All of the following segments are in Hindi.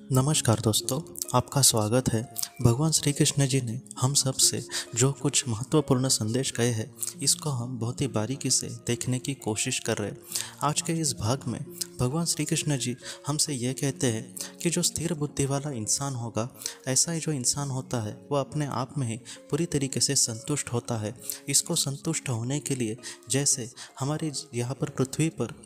नमस्कार दोस्तों, आपका स्वागत है। भगवान श्री कृष्ण जी ने हम सब से जो कुछ महत्वपूर्ण संदेश कहे हैं, इसको हम बहुत ही बारीकी से देखने की कोशिश कर रहे हैं। आज के इस भाग में भगवान श्री कृष्ण जी हमसे ये कहते हैं कि जो स्थिर बुद्धि वाला इंसान होगा, ऐसा ही जो इंसान होता है वो अपने आप में ही पूरी तरीके से संतुष्ट होता है। इसको संतुष्ट होने के लिए जैसे हमारी यहाँ पर पृथ्वी पर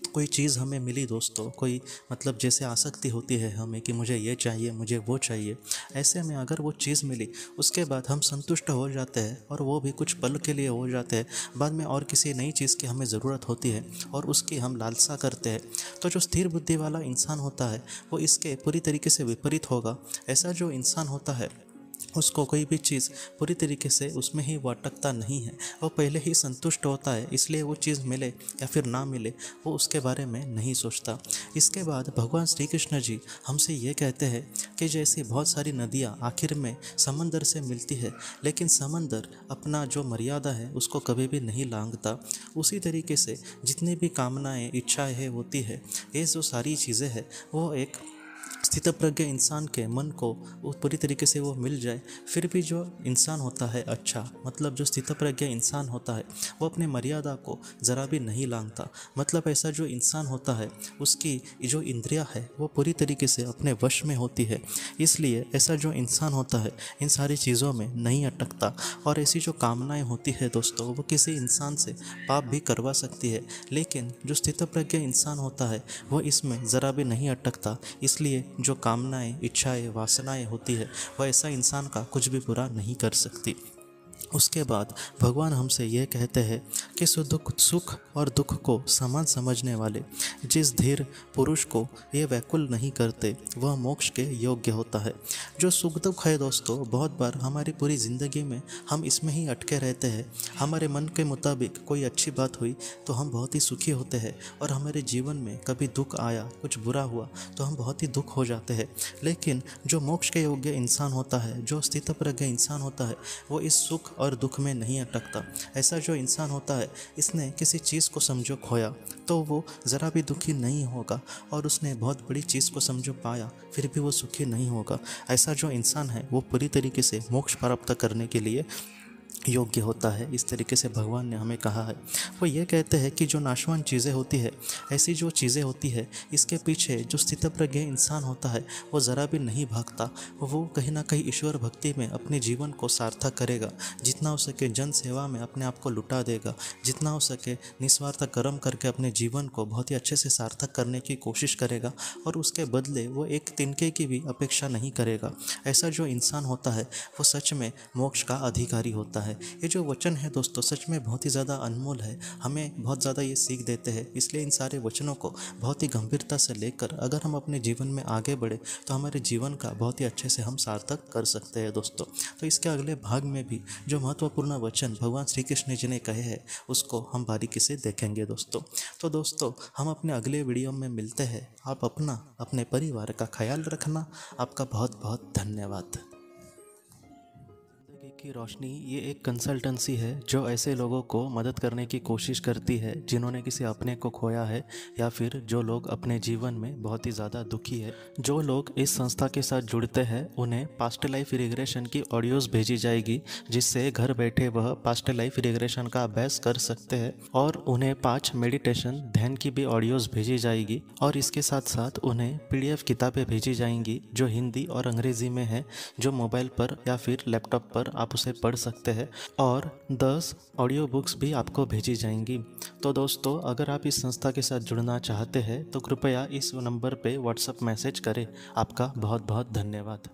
कोई चीज़ हमें मिली दोस्तों, कोई मतलब जैसे आसक्ति होती है हमें कि मुझे ये चाहिए, मुझे वो चाहिए। ऐसे में अगर वो चीज़ मिली, उसके बाद हम संतुष्ट हो जाते हैं और वो भी कुछ पल के लिए हो जाते हैं। बाद में और किसी नई चीज़ की हमें ज़रूरत होती है और उसकी हम लालसा करते हैं। तो जो स्थिर बुद्धि वाला इंसान होता है वो इसके पूरी तरीके से विपरीत होगा। ऐसा जो इंसान होता है उसको कोई भी चीज़ पूरी तरीके से उसमें ही वो अटकता नहीं है। वो पहले ही संतुष्ट होता है, इसलिए वो चीज़ मिले या फिर ना मिले वो उसके बारे में नहीं सोचता। इसके बाद भगवान श्री कृष्ण जी हमसे ये कहते हैं कि जैसी बहुत सारी नदियाँ आखिर में समंदर से मिलती है, लेकिन समंदर अपना जो मर्यादा है उसको कभी भी नहीं लांघता। उसी तरीके से जितनी भी कामनाएँ, इच्छाएँ है होती है, ये जो सारी चीज़ें हैं वो एक स्थितप्रज्ञ इंसान के मन को वो पूरी तरीके से वो मिल जाए, फिर भी जो इंसान होता है अच्छा, मतलब जो स्थितप्रज्ञ इंसान होता है वो अपने मर्यादा को ज़रा भी नहीं लांघता। मतलब ऐसा जो इंसान होता है उसकी जो इंद्रियां है वो पूरी तरीके से अपने वश में होती है। इसलिए ऐसा जो इंसान होता है इन सारी चीज़ों में नहीं अटकता। और ऐसी जो कामनाएं होती है दोस्तों, वो किसी इंसान से पाप भी करवा सकती है, लेकिन जो स्थितप्रज्ञ इंसान होता है वो इसमें ज़रा भी नहीं अटकता। इसलिए जो कामनाएं, इच्छाएं, वासनाएं होती है वह ऐसा इंसान का कुछ भी बुरा नहीं कर सकती। उसके बाद भगवान हमसे यह कहते हैं कि सुख और दुख को समान समझने वाले जिस धीर पुरुष को ये व्याकुल नहीं करते वह मोक्ष के योग्य होता है। जो सुख दुख है दोस्तों, बहुत बार हमारी पूरी ज़िंदगी में हम इसमें ही अटके रहते हैं। हमारे मन के मुताबिक कोई अच्छी बात हुई तो हम बहुत ही सुखी होते हैं, और हमारे जीवन में कभी दुख आया, कुछ बुरा हुआ तो हम बहुत ही दुख हो जाते हैं। लेकिन जो मोक्ष के योग्य इंसान होता है, जो स्थितप्रज्ञ इंसान होता है, वो इस सुख और दुख में नहीं अटकता। ऐसा जो इंसान होता है, इसने किसी चीज़ को समझो खोया तो वो ज़रा भी दुखी नहीं होगा, और उसने बहुत बड़ी चीज़ को समझो पाया फिर भी वो सुखी नहीं होगा। ऐसा जो इंसान है वो पूरी तरीके से मोक्ष प्राप्त करने के लिए योग्य होता है। इस तरीके से भगवान ने हमें कहा है। वो ये कहते हैं कि जो नाशवान चीज़ें होती है, ऐसी जो चीज़ें होती है, इसके पीछे जो स्थितप्रज्ञ इंसान होता है वो ज़रा भी नहीं भागता। वो कहीं ना कहीं ईश्वर भक्ति में अपने जीवन को सार्थक करेगा, जितना हो सके जन सेवा में अपने आप को लुटा देगा, जितना हो सके निस्वार्थ कर्म करके अपने जीवन को बहुत ही अच्छे से सार्थक करने की कोशिश करेगा, और उसके बदले वो एक तिनके की भी अपेक्षा नहीं करेगा। ऐसा जो इंसान होता है वो सच में मोक्ष का अधिकारी होता है। ये जो वचन है दोस्तों सच में बहुत ही ज़्यादा अनमोल है, हमें बहुत ज़्यादा ये सीख देते हैं। इसलिए इन सारे वचनों को बहुत ही गंभीरता से लेकर अगर हम अपने जीवन में आगे बढ़े तो हमारे जीवन का बहुत ही अच्छे से हम सार्थक कर सकते हैं दोस्तों। तो इसके अगले भाग में भी जो महत्वपूर्ण वचन भगवान श्री कृष्ण जी ने कहे हैं उसको हम बारीकी से देखेंगे दोस्तों। तो दोस्तों, हम अपने अगले वीडियो में मिलते हैं। आप अपना, अपने परिवार का ख्याल रखना। आपका बहुत बहुत धन्यवाद। जिंदगी की रोशनी ये एक कंसल्टेंसी है जो ऐसे लोगों को मदद करने की कोशिश करती है जिन्होंने किसी अपने को खोया है, या फिर जो लोग अपने जीवन में बहुत ही ज़्यादा दुखी है। जो लोग इस संस्था के साथ जुड़ते हैं उन्हें पास्ट लाइफ रिग्रेशन की ऑडियोज़ भेजी जाएगी, जिससे घर बैठे वह पास्ट लाइफ रिग्रेशन का अभ्यास कर सकते हैं। और उन्हें 5 मेडिटेशन ध्यान की भी ऑडियोज़ भेजी जाएगी, और इसके साथ साथ उन्हें PDF किताबें भेजी जाएंगी जो हिंदी और अंग्रेज़ी में है, जो मोबाइल पर या फिर लैपटॉप पर आप उसे पढ़ सकते हैं। और 10 ऑडियो बुक्स भी आपको भेजी जाएंगी। तो दोस्तों, अगर आप इस संस्था के साथ जुड़ना चाहते हैं तो कृपया इस नंबर पे व्हाट्सएप मैसेज करें। आपका बहुत बहुत धन्यवाद।